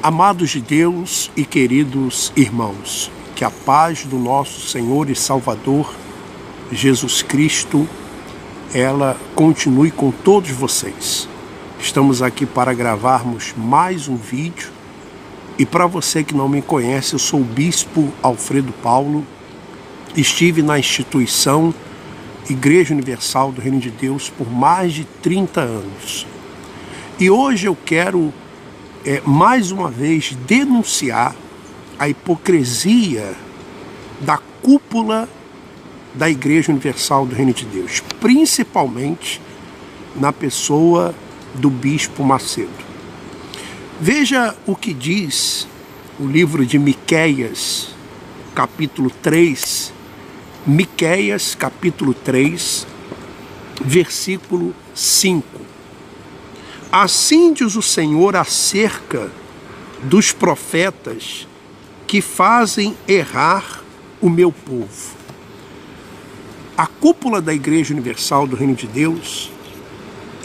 Amados de Deus e queridos irmãos, que a paz do nosso Senhor e Salvador, Jesus Cristo, ela continue com todos vocês. Estamos aqui para gravarmos mais um vídeo. E para você que não me conhece, eu sou o Bispo Alfredo Paulo. Estive na instituição Igreja Universal do Reino de Deus por mais de 30 anos. E hoje eu quero mais uma vez denunciar a hipocrisia da cúpula da Igreja Universal do Reino de Deus, principalmente na pessoa do Bispo Macedo. Veja o que diz o livro de Miqueias, capítulo 3, Miqueias, capítulo 3, versículo 5. Assim diz o Senhor acerca dos profetas que fazem errar o meu povo. A cúpula da Igreja Universal do Reino de Deus,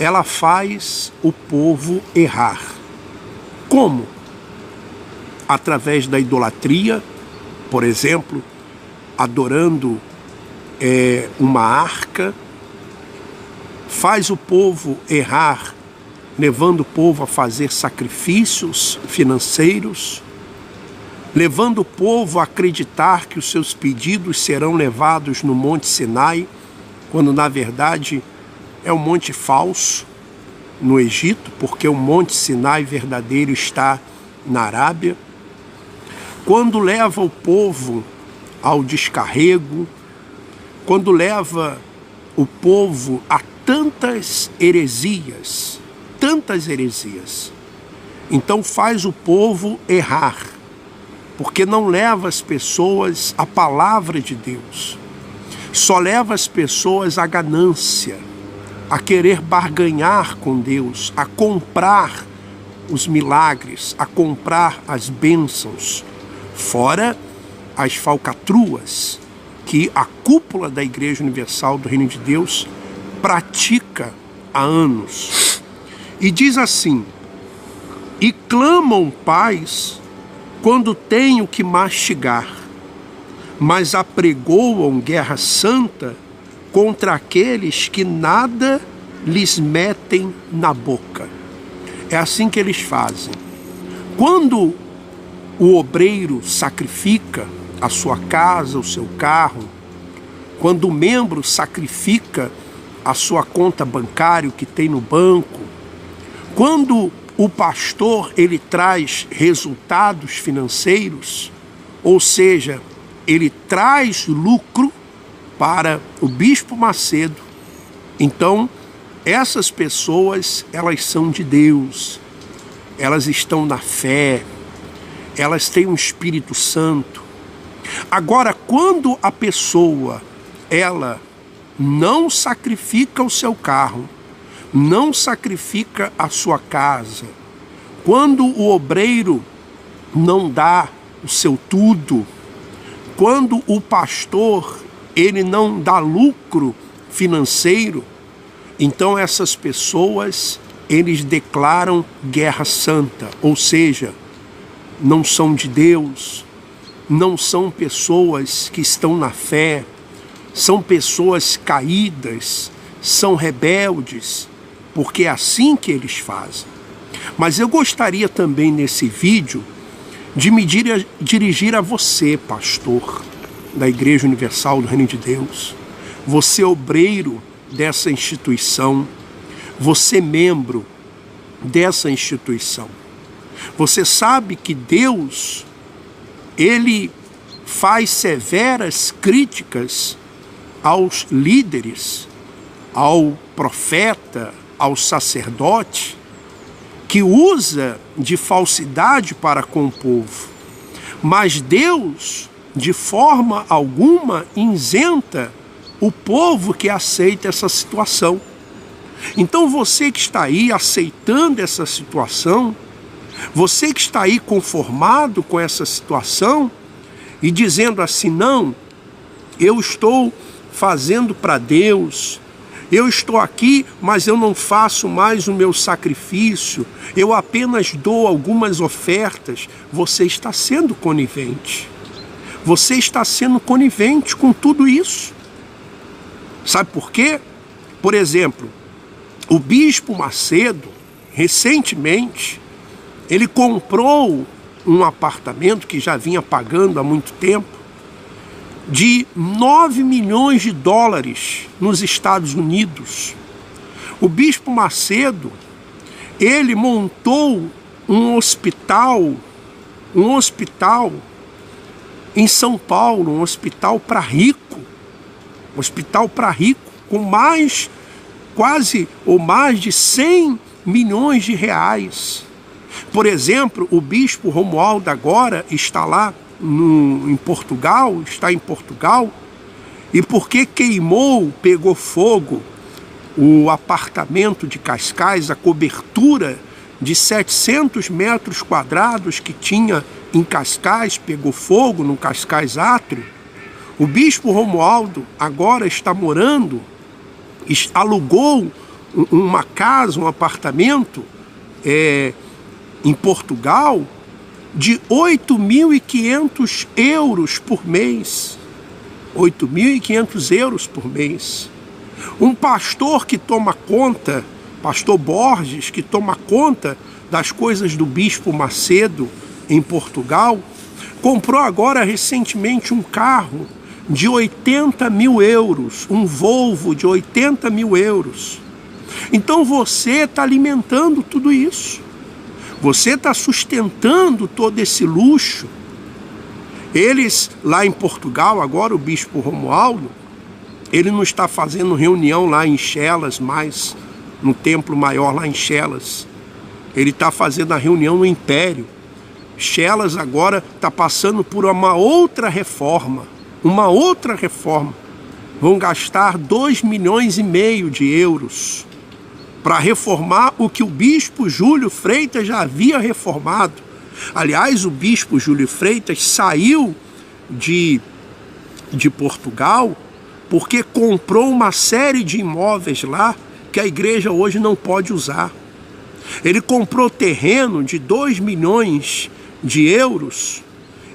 ela faz o povo errar. Como? Através da idolatria, por exemplo, adorando uma arca, faz o povo errar, levando o povo a fazer sacrifícios financeiros, levando o povo a acreditar que os seus pedidos serão levados no Monte Sinai, quando na verdade é um monte falso no Egito, porque o Monte Sinai verdadeiro está na Arábia. Quando leva o povo ao descarrego, quando leva o povo a tantas heresias, então faz o povo errar, porque não leva as pessoas à palavra de Deus, só leva as pessoas à ganância, a querer barganhar com Deus, a comprar os milagres, a comprar as bênçãos, fora as falcatruas que a cúpula da Igreja Universal do Reino de Deus pratica há anos. E diz assim: e clamam paz quando têm o que mastigar, mas apregoam guerra santa contra aqueles que nada lhes metem na boca. É assim que eles fazem. Quando o obreiro sacrifica a sua casa, o seu carro, quando o membro sacrifica a sua conta bancária que tem no banco, quando o pastor ele traz resultados financeiros, ou seja, ele traz lucro para o Bispo Macedo, então essas pessoas, elas são de Deus, elas estão na fé, elas têm um Espírito Santo. Agora, quando a pessoa, ela não sacrifica o seu carro, não sacrifica a sua casa, quando o obreiro não dá o seu tudo, quando o pastor ele não dá lucro financeiro, então essas pessoas, eles declaram guerra santa, ou seja, não são de Deus, não são pessoas que estão na fé, são pessoas caídas, são rebeldes, porque é assim que eles fazem. Mas eu gostaria também nesse vídeo de me dirigir a você, pastor da Igreja Universal do Reino de Deus, você obreiro dessa instituição, você membro dessa instituição. Você sabe que Deus, ele faz severas críticas aos líderes, ao profeta, ao sacerdote, que usa de falsidade para com o povo. Mas Deus, de forma alguma, isenta o povo que aceita essa situação. Então você que está aí aceitando essa situação, você que está aí conformado com essa situação e dizendo assim: não, eu estou fazendo para Deus, Eu estou aqui, mas eu não faço mais o meu sacrifício, eu apenas dou algumas ofertas. Você está sendo conivente. Você está sendo conivente com tudo isso. Sabe por quê? Por exemplo, o bispo Macedo, recentemente, ele comprou um apartamento que já vinha pagando há muito tempo, de 9 milhões de dólares nos Estados Unidos. O bispo Macedo, ele montou um hospital em São Paulo, um hospital para rico, com mais de 100 milhões de reais. Por exemplo, o bispo Romualdo agora está lá em Portugal, e porque pegou fogo o apartamento de Cascais, a cobertura de 700 metros quadrados que tinha em Cascais, pegou fogo no Cascais Átrio. O bispo Romualdo agora está morando, alugou uma casa, um apartamento em Portugal, de 8.500 euros por mês. 8.500 euros por mês. Um pastor que toma conta, pastor Borges, que toma conta das coisas do bispo Macedo em Portugal, comprou agora recentemente um carro de 80 mil euros, um Volvo de 80 mil euros. Então você está alimentando tudo isso. Você está sustentando todo esse luxo. Eles, lá em Portugal, agora o bispo Romualdo, ele não está fazendo reunião lá em Chelas mais, no templo maior lá em Chelas. Ele está fazendo a reunião no Império. Chelas agora está passando por uma outra reforma. Vão gastar 2,5 milhões de euros para reformar o que o bispo Júlio Freitas já havia reformado. Aliás, o bispo Júlio Freitas saiu de Portugal porque comprou uma série de imóveis lá que a igreja hoje não pode usar. Ele comprou terreno de 2 milhões de euros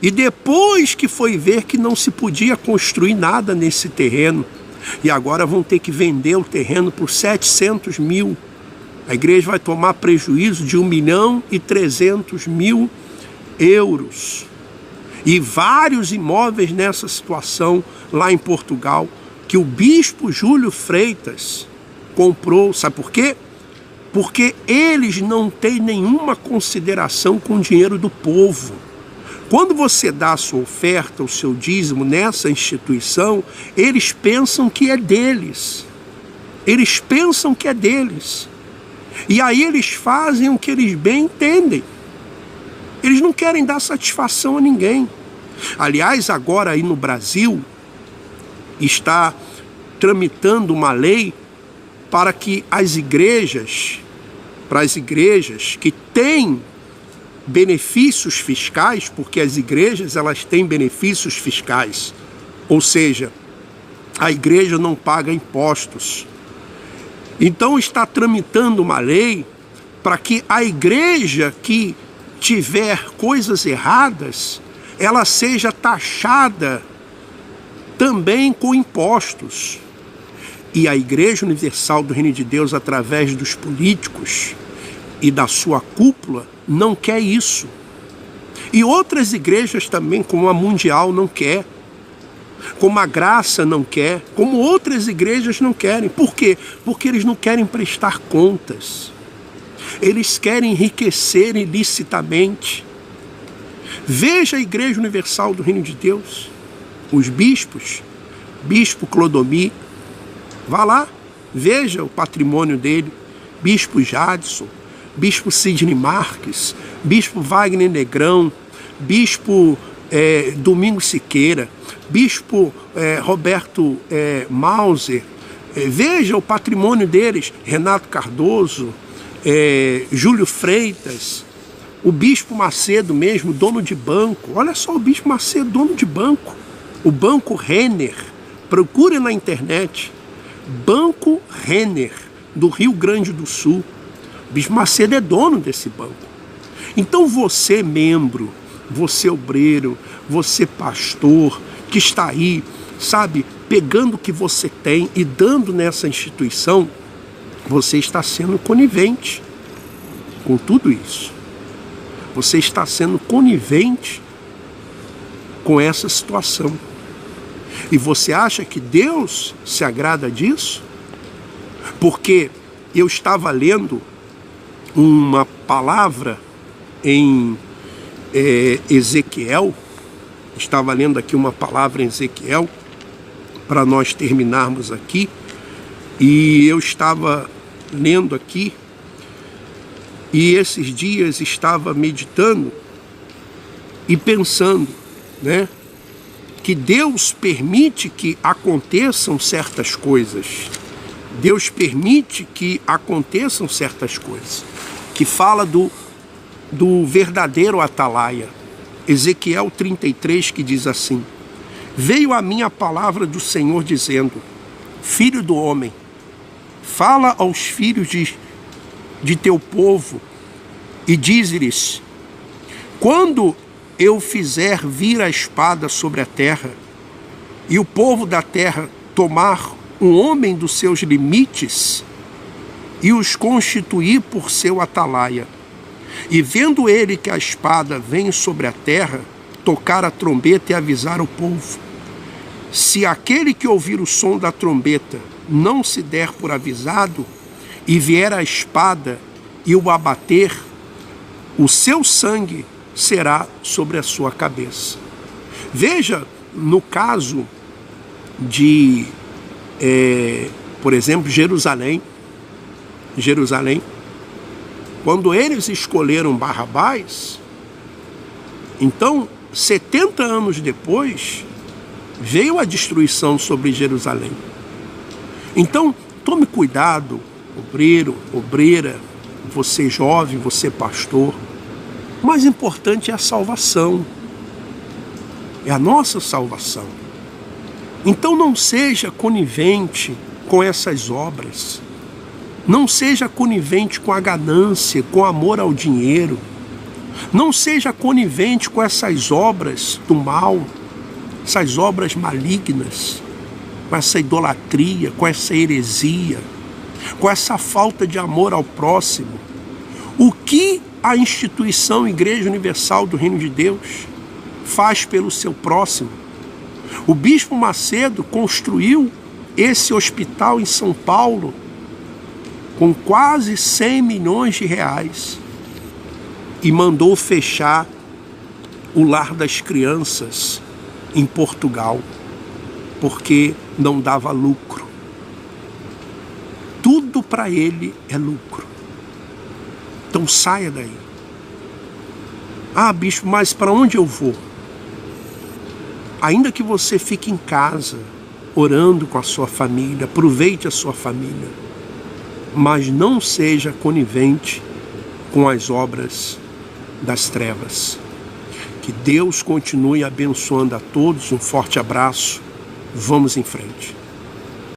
e depois que foi ver que não se podia construir nada nesse terreno, e agora vão ter que vender o terreno por 700 mil. A igreja vai tomar prejuízo de 1.300.000 euros. E vários imóveis nessa situação lá em Portugal, que o bispo Júlio Freitas comprou. Sabe por quê? Porque eles não têm nenhuma consideração com o dinheiro do povo. Quando você dá a sua oferta, o seu dízimo nessa instituição, eles pensam que é deles. E aí eles fazem o que eles bem entendem. Eles não querem dar satisfação a ninguém. Aliás, agora aí no Brasil, está tramitando uma lei para que as igrejas que têm benefícios fiscais, porque as igrejas elas têm benefícios fiscais, ou seja, a igreja não paga impostos. Então está tramitando uma lei para que a igreja que tiver coisas erradas, ela seja taxada também com impostos. E a Igreja Universal do Reino de Deus, através dos políticos e da sua cúpula, não quer isso. E outras igrejas também, como a Mundial, não quer. Como a Graça não quer. Como outras igrejas não querem. Por quê? Porque eles não querem prestar contas. Eles querem enriquecer ilicitamente. Veja a Igreja Universal do Reino de Deus. Os bispos, bispo Clodomir, vá lá, veja o patrimônio dele. Bispo Jadson, bispo Sidney Marques, bispo Wagner Negrão, bispo Domingos Siqueira, bispo Roberto Mauser. Veja o patrimônio deles, Renato Cardoso, Júlio Freitas, o bispo Macedo mesmo, dono de banco. Olha só o bispo Macedo, dono de banco. O Banco Renner, procure na internet. Banco Renner, do Rio Grande do Sul. O Bispo Macedo é dono desse banco. Então você, membro, você obreiro, você pastor, que está aí, sabe, pegando o que você tem e dando nessa instituição, você está sendo conivente com tudo isso. Você está sendo conivente com essa situação. E você acha que Deus se agrada disso? Porque eu estava lendo uma palavra em Ezequiel, estava lendo aqui uma palavra em Ezequiel, para nós terminarmos aqui, e eu estava lendo aqui, e esses dias estava meditando e pensando, né, que Deus permite que aconteçam certas coisas. Deus permite que aconteçam certas coisas. Que fala do verdadeiro atalaia. Ezequiel 33, que diz assim: veio a mim a palavra do Senhor dizendo: filho do homem, fala aos filhos de teu povo e dize-lhes: quando eu fizer vir a espada sobre a terra, e o povo da terra tomar um homem dos seus limites e os constituir por seu atalaia, e vendo ele que a espada vem sobre a terra, tocar a trombeta e avisar o povo. Se aquele que ouvir o som da trombeta não se der por avisado, e vier a espada e o abater, o seu sangue será sobre a sua cabeça. Veja, no caso de, por exemplo, Jerusalém, quando eles escolheram Barrabás, então, 70 anos depois, veio a destruição sobre Jerusalém. Então, tome cuidado, obreiro, obreira, você jovem, você pastor. O mais importante é a salvação. É a nossa salvação. Então não seja conivente com essas obras. Não seja conivente com a ganância, com o amor ao dinheiro. Não seja conivente com essas obras do mal, essas obras malignas, com essa idolatria, com essa heresia, com essa falta de amor ao próximo. O que a instituição Igreja Universal do Reino de Deus faz pelo seu próximo? O Bispo Macedo construiu esse hospital em São Paulo com quase 100 milhões de reais e mandou fechar o Lar das Crianças em Portugal, porque não dava lucro. Tudo para ele é lucro. Então saia daí. Ah, bispo, mas para onde eu vou? Ainda que você fique em casa, orando com a sua família, aproveite a sua família, mas não seja conivente com as obras das trevas. Que Deus continue abençoando a todos. Um forte abraço. Vamos em frente.